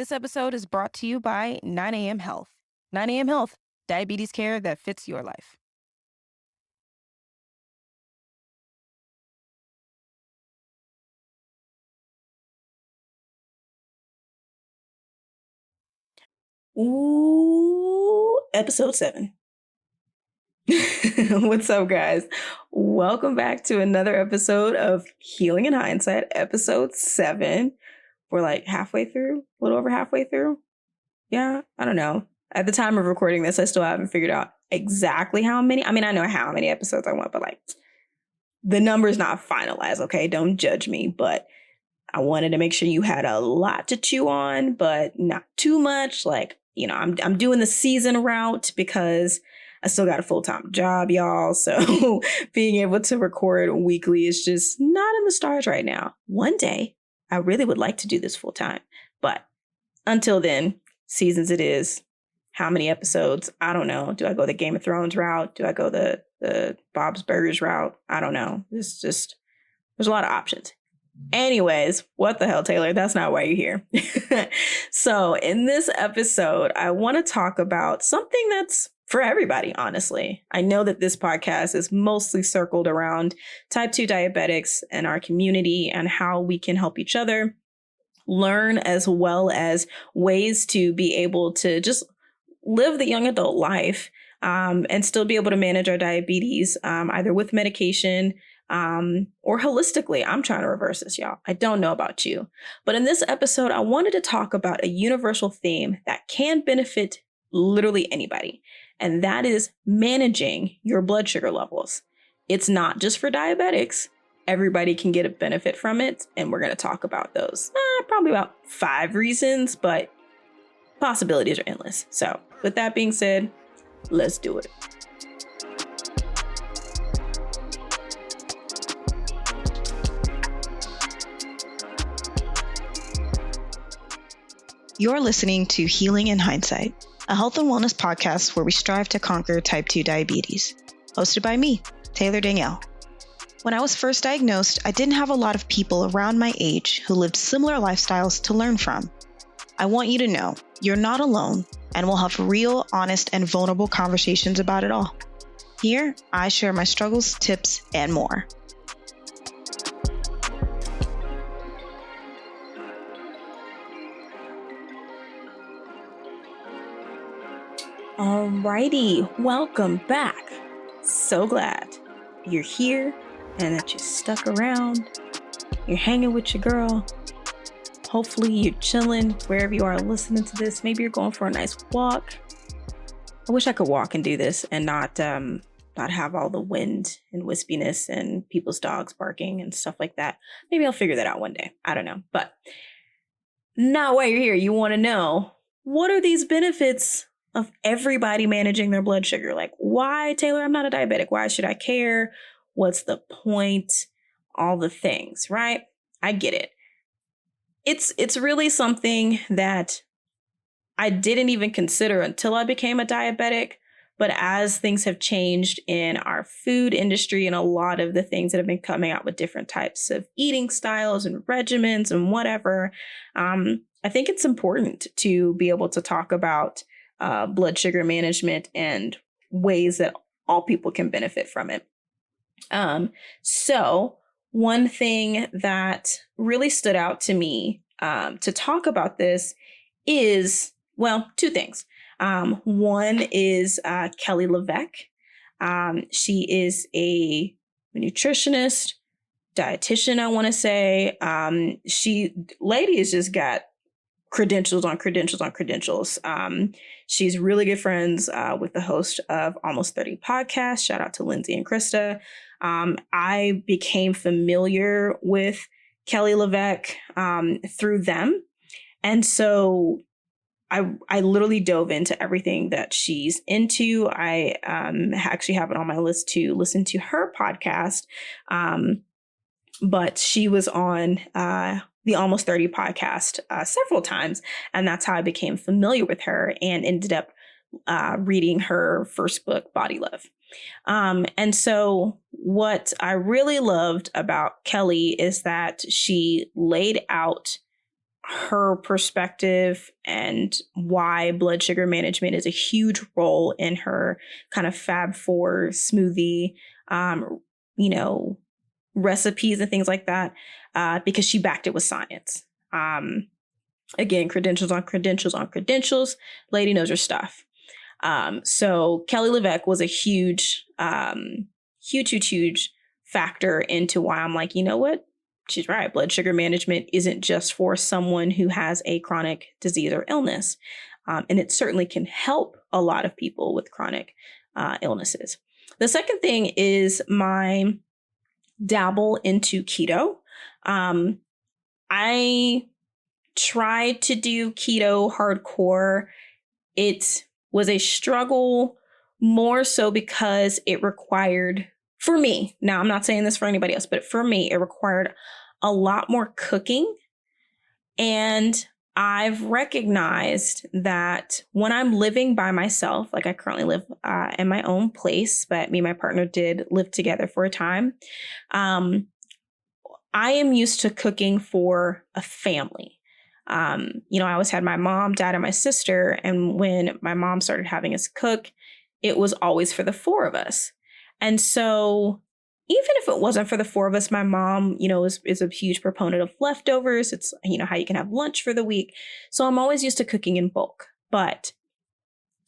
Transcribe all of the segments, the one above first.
This episode is brought to you by 9 a.m. Health. 9 a.m. Health, diabetes care that fits your life. Ooh, episode 7. What's up, guys? Welcome back to another episode of Healing in Hindsight, episode 7. We're like halfway through, a little over halfway through. Yeah, I don't know. At the time of recording this, I still haven't figured out exactly how many. I mean, I know how many episodes I want, but like the number's not finalized, okay? Don't judge me, but I wanted to make sure you had a lot to chew on, but not too much. Like, I'm doing the season route because I still got a full-time job, y'all. So being able to record weekly is just not in the stars right now. One day, I really would like to do this full time. But until then, seasons it is. How many episodes? I don't know. Do I go the Game of Thrones route? Do I go the Bob's Burgers route? I don't know. There's a lot of options. Anyways, what the hell, Taylor? That's not why you're here. So in this episode, I want to talk about something that's for everybody, honestly. I know that this podcast is mostly circled around type 2 diabetics and our community and how we can help each other learn, as well as ways to be able to just live the young adult life and still be able to manage our diabetes, either with medication or holistically. I'm trying to reverse this, y'all. I don't know about you. But in this episode, I wanted to talk about a universal theme that can benefit literally anybody, and that is managing your blood sugar levels. It's not just for diabetics. Everybody can get a benefit from it, and we're going to talk about those. Probably about 5 reasons, but possibilities are endless. So with that being said, let's do it. You're listening to Healing in Hindsight, a health and wellness podcast where we strive to conquer type 2 diabetes. Hosted by me, Taylor Danielle. When I was first diagnosed, I didn't have a lot of people around my age who lived similar lifestyles to learn from. I want you to know you're not alone, and we'll have real, honest, and vulnerable conversations about it all. Here, I share my struggles, tips, and more. Alrighty, welcome back. So glad you're here and that you stuck around. You're hanging with your girl. Hopefully you're chilling wherever you are listening to this. Maybe you're going for a nice walk. I wish I could walk and do this and not have all the wind and wispiness and people's dogs barking and stuff like that. Maybe I'll figure that out one day. I don't know. But not why you're here. You want to know, what are these benefits of everybody managing their blood sugar? Like, why, Taylor, I'm not a diabetic. Why should I care? What's the point? All the things, right? I get it. It's really something that I didn't even consider until I became a diabetic. But as things have changed in our food industry and a lot of the things that have been coming out with different types of eating styles and regimens and whatever, I think it's important to be able to talk about blood sugar management and ways that all people can benefit from it. So one thing that really stood out to me to talk about this is, well, 2 things. One is Kelly Leveque. She is a nutritionist, dietitian, I want to say. Lady has just got credentials on credentials on credentials. She's really good friends with the host of Almost 30 podcast. Shout out to Lindsay and Krista. I became familiar with Kelly Leveque through them. And so I literally dove into everything that she's into. I actually have it on my list to listen to her podcast. But she was on the Almost 30 podcast several times. And that's how I became familiar with her and ended up reading her first book, Body Love. And so what I really loved about Kelly is that she laid out her perspective and why blood sugar management is a huge role in her kind of Fab4 smoothie, you know, recipes and things like that, because she backed it with science. Again, credentials on credentials on credentials. Lady knows her stuff. So Kelly Leveque was a huge, huge factor into why I'm like, you know what? She's right. Blood sugar management isn't just for someone who has a chronic disease or illness. And it certainly can help a lot of people with chronic illnesses. The second thing is my dabble into keto. I tried to do keto hardcore. It was a struggle more so because it required, for me, now I'm not saying this for anybody else, but for me, it required a lot more cooking. And I've recognized that when I'm living by myself, like I currently live in my own place, but me and my partner did live together for a time. I am used to cooking for a family. I always had my mom, dad, and my sister. And when my mom started having us cook, it was always for the four of us. And so even if it wasn't for the four of us, my mom, is a huge proponent of leftovers. It's, how you can have lunch for the week. So I'm always used to cooking in bulk. But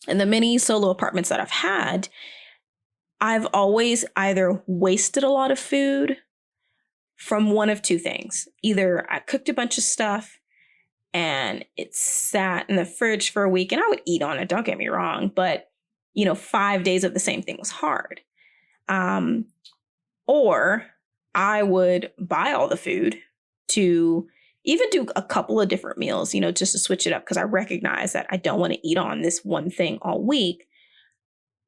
in the many solo apartments that I've had, I've always either wasted a lot of food from one of two things. Either I cooked a bunch of stuff and it sat in the fridge for a week, and I would eat on it, don't get me wrong, but 5 days of the same thing was hard. Or I would buy all the food to even do a couple of different meals, just to switch it up, because I recognize that I don't want to eat on this one thing all week.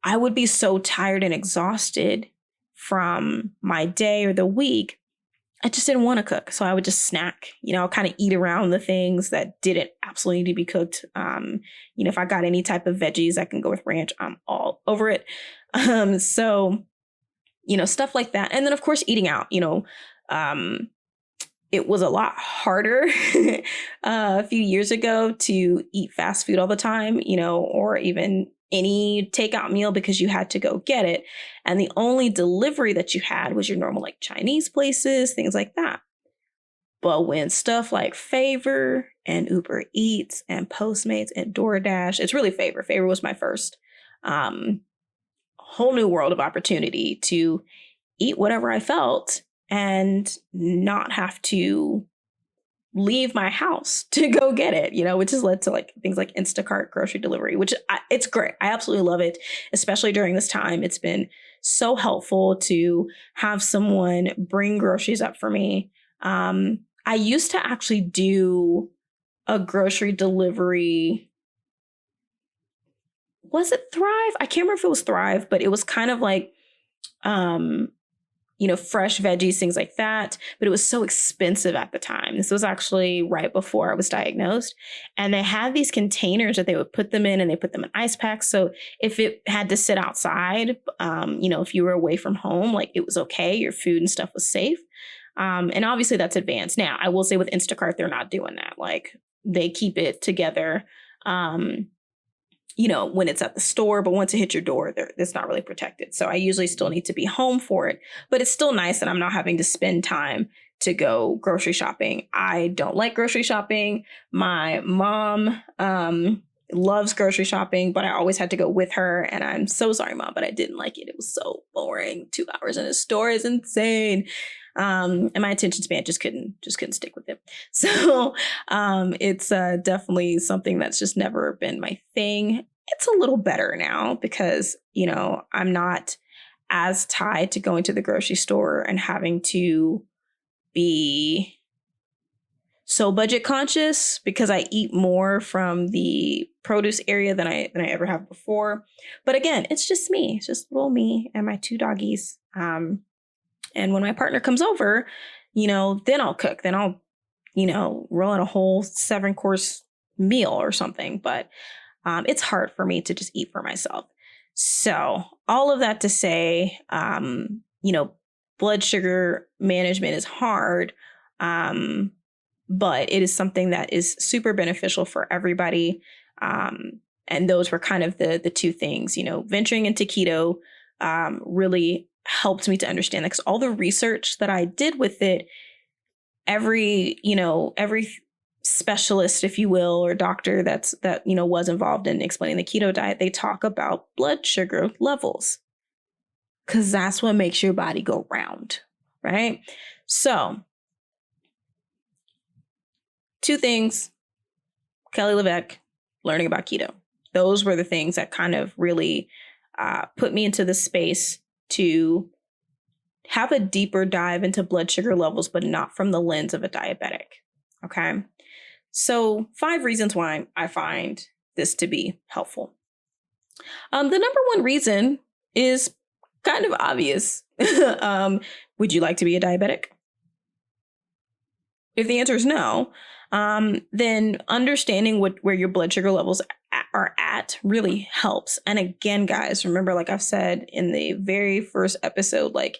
I would be so tired and exhausted from my day or the week. I just didn't want to cook. So I would just snack, kind of eat around the things that didn't absolutely need to be cooked. If I got any type of veggies that can go with ranch, I'm all over it. Stuff like that. And then, of course, eating out, it was a lot harder a few years ago to eat fast food all the time, or even any takeout meal, because you had to go get it. And the only delivery that you had was your normal, like Chinese places, things like that. But when stuff like Favor and Uber Eats and Postmates and DoorDash, it's really Favor. Favor was my first whole new world of opportunity to eat whatever I felt and not have to leave my house to go get it, which has led to like things like Instacart grocery delivery, which it's great. I absolutely love it, especially during this time. It's been so helpful to have someone bring groceries up for me. I used to actually do a grocery delivery. Was it Thrive? I can't remember if it was Thrive, but it was kind of like, fresh veggies, things like that. But it was so expensive at the time. This was actually right before I was diagnosed. And they had these containers that they would put them in, and they put them in ice packs. So if it had to sit outside, if you were away from home, like it was okay. Your food and stuff was safe. And obviously that's advanced. Now, I will say with Instacart, they're not doing that. Like they keep it together, when it's at the store, but once it hits your door, it's not really protected. So I usually still need to be home for it, but it's still nice that I'm not having to spend time to go grocery shopping. I don't like grocery shopping. My mom loves grocery shopping, but I always had to go with her. And I'm so sorry, Mom, but I didn't like it. It was so boring. 2 hours in a store is insane. And my attention span just couldn't stick with it. So it's definitely something that's just never been my thing. It's a little better now because, I'm not as tied to going to the grocery store and having to be so budget conscious, because I eat more from the produce area than I ever have before. But again, it's just me. It's just little me and my 2 doggies. And when my partner comes over, then I'll cook. Then I'll, roll in a whole 7-course meal or something. But it's hard for me to just eat for myself. So all of that to say, blood sugar management is hard. but it is something that is super beneficial for everybody. And those were kind of the two things, venturing into keto really helped me to understand that, because all the research that I did with it, every specialist, if you will, or doctor that was involved in explaining the keto diet, they talk about blood sugar levels, because that's what makes your body go round, right? So, two things: Kelly Leveque, learning about keto. Those were the things that kind of really put me into the space to have a deeper dive into blood sugar levels, but not from the lens of a diabetic. Okay. So 5 reasons why I find this to be helpful. The number one reason is kind of obvious. Would you like to be a diabetic? If the answer is no, then understanding where your blood sugar levels are at really helps. And again, guys, remember, like I've said in the very first episode, like,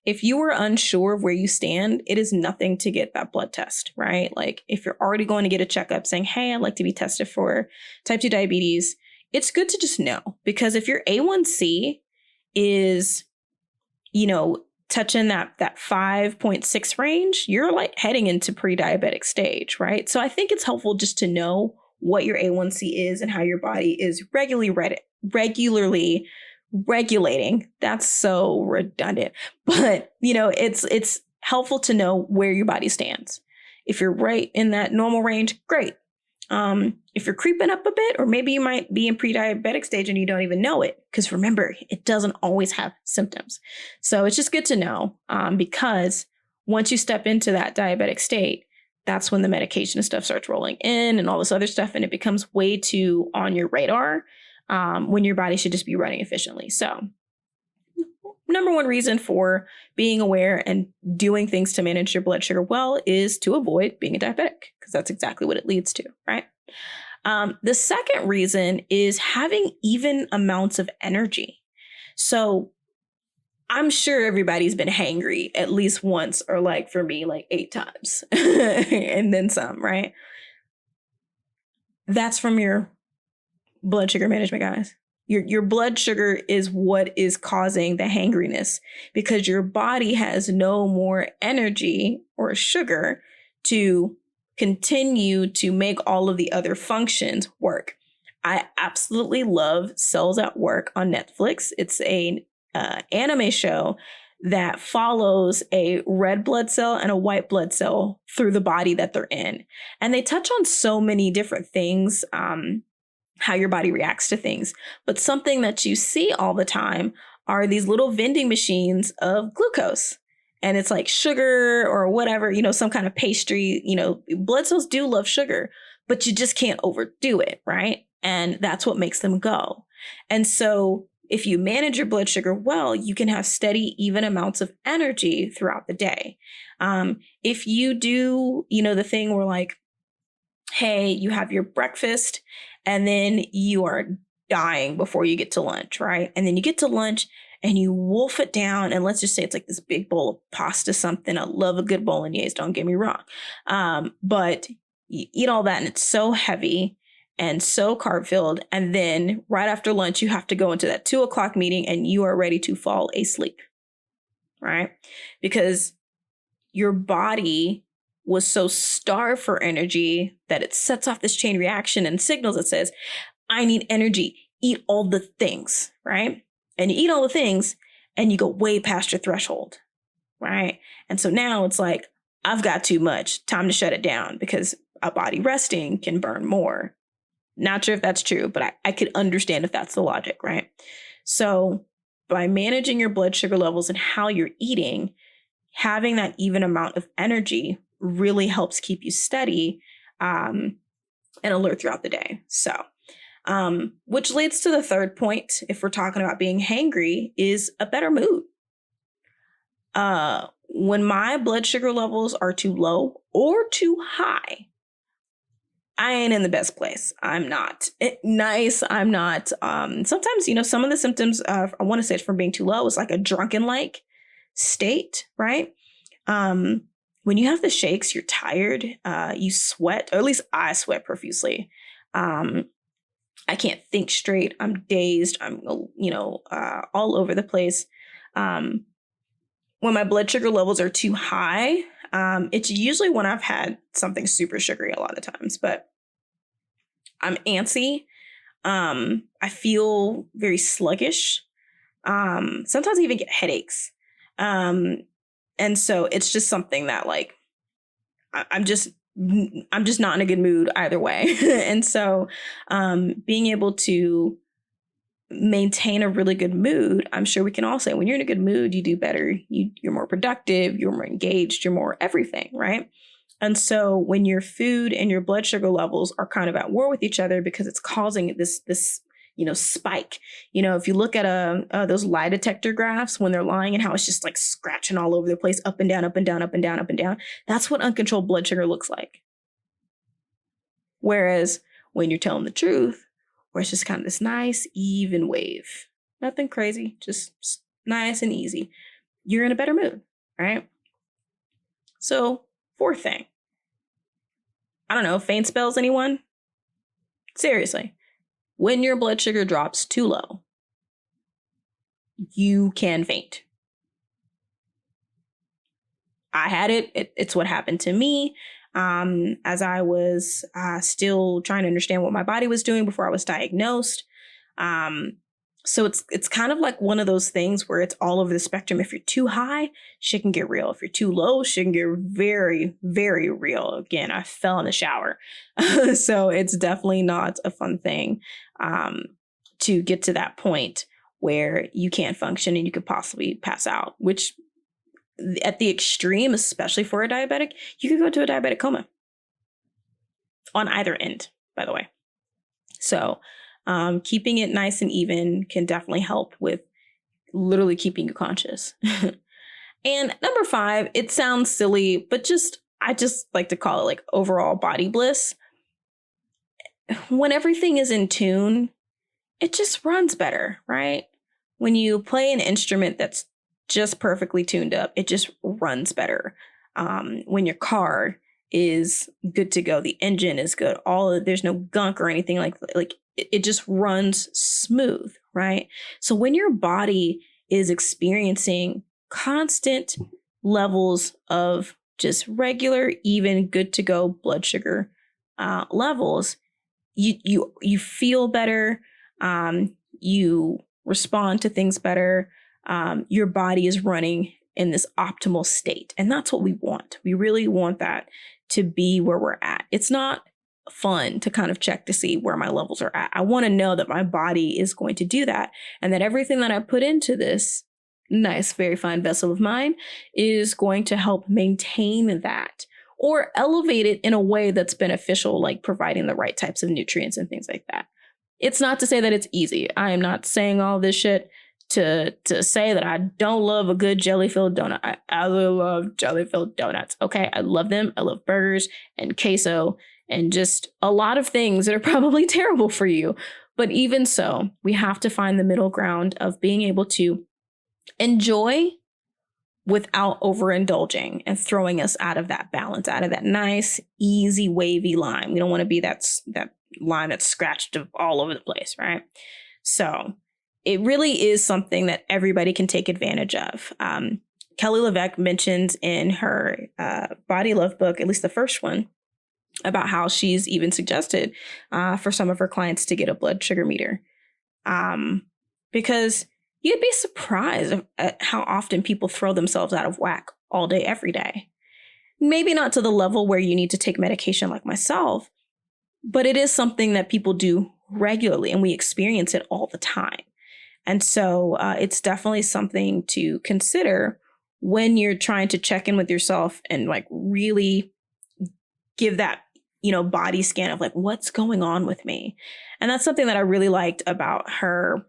if you are unsure of where you stand, it is nothing to get that blood test, right? Like, if you're already going to get a checkup saying, hey, I'd like to be tested for type 2 diabetes, it's good to just know. Because if your A1C is, touching that 5.6 range, you're like heading into pre-diabetic stage, right? So I think it's helpful just to know what your A1C is and how your body is regularly regulating. That's so redundant, but it's helpful to know where your body stands. If you're right in that normal range, great. If you're creeping up a bit, or maybe you might be in pre-diabetic stage and you don't even know it, because remember, it doesn't always have symptoms. So it's just good to know, because once you step into that diabetic state, that's when the medication and stuff starts rolling in and all this other stuff, and it becomes way too on your radar, when your body should just be running efficiently. So number one reason for being aware and doing things to manage your blood sugar well is to avoid being a diabetic, because that's exactly what it leads to, right? The second reason is having even amounts of energy. So I'm sure everybody's been hangry at least once, or like for me, like 8 times and then some, right? That's from your blood sugar management, guys. Your blood sugar is what is causing the hangriness, because your body has no more energy or sugar to continue to make all of the other functions work. I absolutely love Cells at Work on Netflix. It's a anime show that follows a red blood cell and a white blood cell through the body that they're in. And they touch on so many different things, how your body reacts to things. But something that you see all the time are these little vending machines of glucose. And it's like sugar or whatever, some kind of pastry. Blood cells do love sugar, but you just can't overdo it, right? And that's what makes them go. And so if you manage your blood sugar well, you can have steady, even amounts of energy throughout the day. If you do, the thing where like, hey, you have your breakfast and then you are dying before you get to lunch, right? And then you get to lunch and you wolf it down. And let's just say it's like this big bowl of pasta something. I love a good bolognese, don't get me wrong. But you eat all that and it's so heavy and so carb filled. And then right after lunch, you have to go into that 2:00 meeting and you are ready to fall asleep, right? Because your body was so starved for energy that it sets off this chain reaction and signals that says, I need energy, eat all the things, right? And you eat all the things and you go way past your threshold, right? And so now it's like, I've got too much, time to shut it down, because a body resting can burn more. Not sure if that's true, but I could understand if that's the logic, right? So by managing your blood sugar levels and how you're eating, having that even amount of energy really helps keep you steady and alert throughout the day. So, which leads to the third point, if we're talking about being hangry, is a better mood. When my blood sugar levels are too low or too high, I ain't in the best place. I'm not nice. I'm not. Sometimes, some of the symptoms, I want to say it's from being too low, is like a drunken-like state, right? when you have the shakes, you're tired, you sweat, or at least I sweat profusely. I can't think straight. I'm dazed. I'm, all over the place. When my blood sugar levels are too high, it's usually when I've had something super sugary a lot of times, but I'm antsy. I feel very sluggish. Sometimes I even get headaches. And so it's just something that like, I'm just not in a good mood either way. And so being able to maintain a really good mood, I'm sure we can all say when you're in a good mood, you do better. You're more productive, you're more engaged, you're more everything, right? And so when your food and your blood sugar levels are kind of at war with each other because it's causing this spike. If you look at those lie detector graphs when they're lying and how it's just like scratching all over the place, up and down, up and down, up and down, up and down. That's what uncontrolled blood sugar looks like. Whereas when you're telling the truth, where it's just kind of this nice, even wave, nothing crazy, just nice and easy, you're in a better mood, right? So, fourth thing, I don't know, faint spells, anyone? Seriously. When your blood sugar drops too low, you can faint. I had it. It's what happened to me as I was still trying to understand what my body was doing before I was diagnosed. So it's kind of like one of those things where it's all over the spectrum. If you're too high, shit can get real. If you're too low, shit can get very, very real. Again, I fell in the shower. So it's definitely not a fun thing to get to that point where you can't function and you could possibly pass out, which at the extreme, especially for a diabetic, you could go to a diabetic coma on either end, by the way. So keeping it nice and even can definitely help with literally keeping you conscious. And number 5, it sounds silly, but I just like to call it like overall body bliss. When everything is in tune, it just runs better, right? When you play an instrument that's just perfectly tuned up, it just runs better. When your car is good to go, the engine is good, there's no gunk or anything like it just runs smooth, right? So when your body is experiencing constant levels of just regular, even good to go blood sugar levels, you feel better, you respond to things better, your body is running in this optimal state. And that's what we want. We really want that to be where we're at. It's not fun to kind of check to see where my levels are at. I want to know that my body is going to do that and that everything that I put into this nice, very fine vessel of mine is going to help maintain that or elevate it in a way that's beneficial, like providing the right types of nutrients and things like that. It's not to say that it's easy. I am not saying all this shit to say that I don't love a good jelly-filled donut. I love jelly-filled donuts, okay? I love them. I love burgers and queso and just a lot of things that are probably terrible for you. But even so, we have to find the middle ground of being able to enjoy without overindulging and throwing us out of that balance, out of that nice, easy, wavy line. We don't want to be that line that's scratched all over the place, right? So it really is something that everybody can take advantage of. Kelly Leveque mentions in her Body Love book, at least the first one, about how she's even suggested for some of her clients to get a blood sugar meter. Because you'd be surprised at how often people throw themselves out of whack all day, every day. Maybe not to the level where you need to take medication like myself, but it is something that people do regularly and we experience it all the time. And so it's definitely something to consider when you're trying to check in with yourself and like really give that, body scan of like, what's going on with me? And that's something that I really liked about her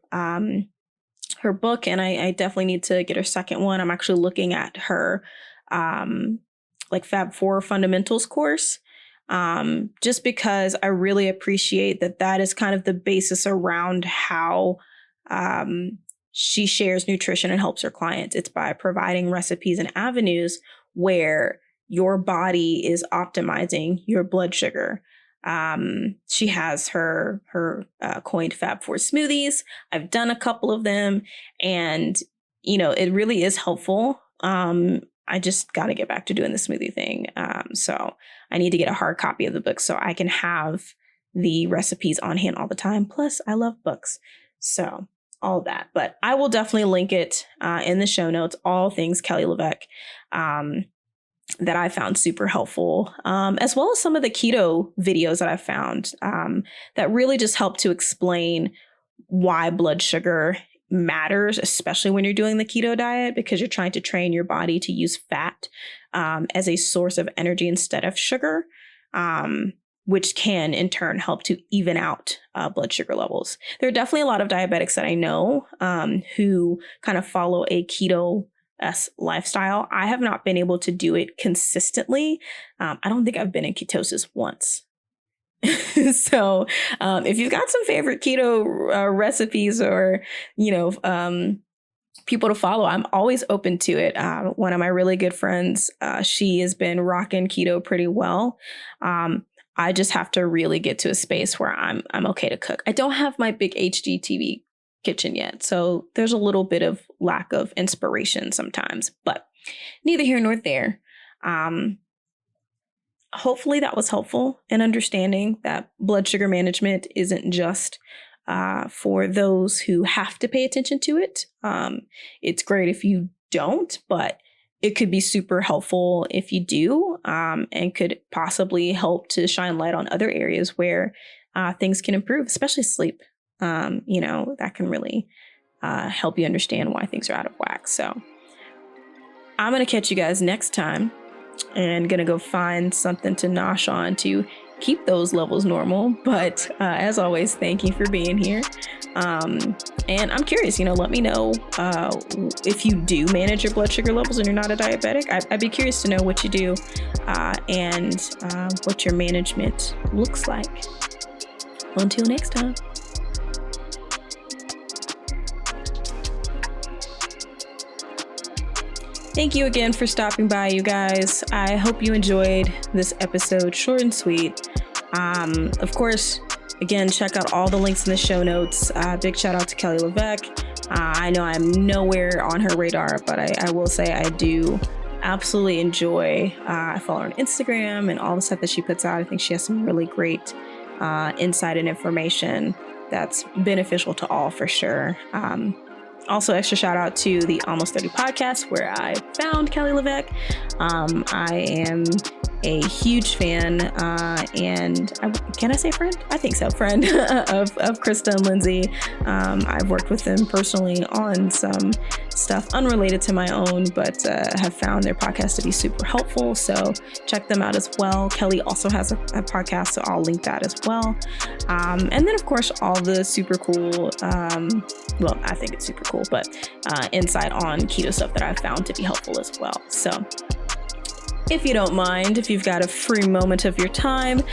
book. And I definitely need to get her second one. I'm actually looking at her like Fab4 fundamentals course. Just because I really appreciate that is kind of the basis around how she shares nutrition and helps her clients. It's by providing recipes and avenues where your body is optimizing your blood sugar. She has her coined Fab 4 smoothies. I've done a couple of them, and it really is helpful. I just got to get back to doing the smoothie thing. So I need to get a hard copy of the book so I can have the recipes on hand all the time. Plus, I love books. So all that. But I will definitely link it in the show notes, all things Kelly Leveque that I found super helpful, as well as some of the keto videos that I found that really just help to explain why blood sugar matters, especially when you're doing the keto diet, because you're trying to train your body to use fat as a source of energy instead of sugar, which can in turn help to even out blood sugar levels. There are definitely a lot of diabetics that I know who kind of follow a keto lifestyle. I have not been able to do it consistently. I don't think I've been in ketosis once. So if you've got some favorite keto recipes or, people to follow, I'm always open to it. One of my really good friends, she has been rocking keto pretty well. I just have to really get to a space where I'm okay to cook. I don't have my big HD TV kitchen yet, so there's a little bit of lack of inspiration sometimes, but neither here nor there. Hopefully that was helpful in understanding that blood sugar management isn't just for those who have to pay attention to it. It's great if you don't, but it could be super helpful if you do, and could possibly help to shine light on other areas where things can improve, especially sleep. That can really help you understand why things are out of whack. So I'm going to catch you guys next time and going to go find something to nosh on to keep those levels normal. But as always, thank you for being here. And I'm curious, let me know if you do manage your blood sugar levels and you're not a diabetic. I'd be curious to know what you do and what your management looks like. Until next time. Thank you again for stopping by, you guys. I hope you enjoyed this episode, short and sweet. Of course, again, check out all the links in the show notes. Big shout out to Kelly Leveque. I know I'm nowhere on her radar, but I will say I do absolutely enjoy. I follow her on Instagram and all the stuff that she puts out. I think she has some really great insight and information that's beneficial to all for sure. Also, extra shout out to the Almost 30 podcast where I found Kelly Leveque. I am a huge fan and can I say friend? I think so, friend of Krista and Lindsay. I've worked with them personally on some stuff unrelated to my own, but have found their podcast to be super helpful. So check them out as well. Kelly also has a podcast, so I'll link that as well. And then, of course, all the super cool, well, I think it's super cool, but insight on keto stuff that I've found to be helpful as well. So if you don't mind, if you've got a free moment of your time,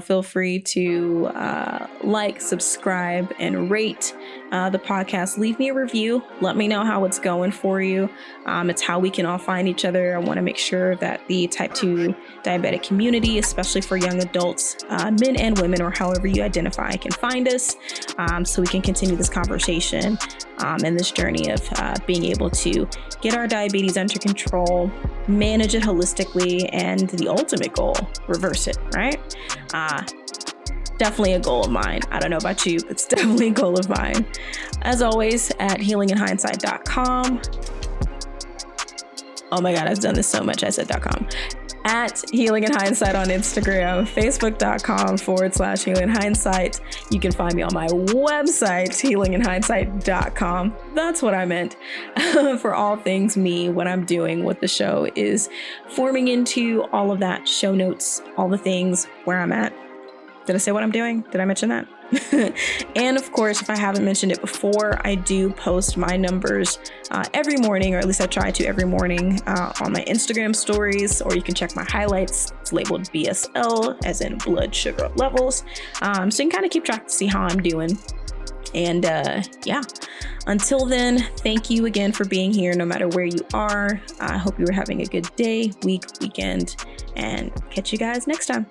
feel free to like, subscribe, and rate the podcast. Leave me a review. Let me know how it's going for you. It's how we can all find each other. I want to make sure that the type 2 diabetic community, especially for young adults, men and women, or however you identify, can find us, so we can continue this conversation and this journey of being able to get our diabetes under control, manage it holistically, and the ultimate goal, reverse it, right? Definitely a goal of mine. I don't know about you, but it's definitely a goal of mine. As always, at healinginhindsight.com. Oh my God, I've done this so much. I said .com. At Healing in Hindsight on Instagram, facebook.com/healinginhindsight. You can find me on my website, healinginhindsight.com. That's what I meant. For all things me, what I'm doing, what the show is forming into, all of that, show notes, all the things, where I'm at. Did I say what I'm doing? Did I mention that? And of course, if I haven't mentioned it before, I do post my numbers every morning, or at least I try to every morning, on my Instagram stories, or you can check my highlights. It's labeled BSL, as in blood sugar levels. So you can kind of keep track to see how I'm doing. And yeah, Until then, thank you again for being here, no matter where you are. I hope you were having a good day, week, weekend, and catch you guys next time.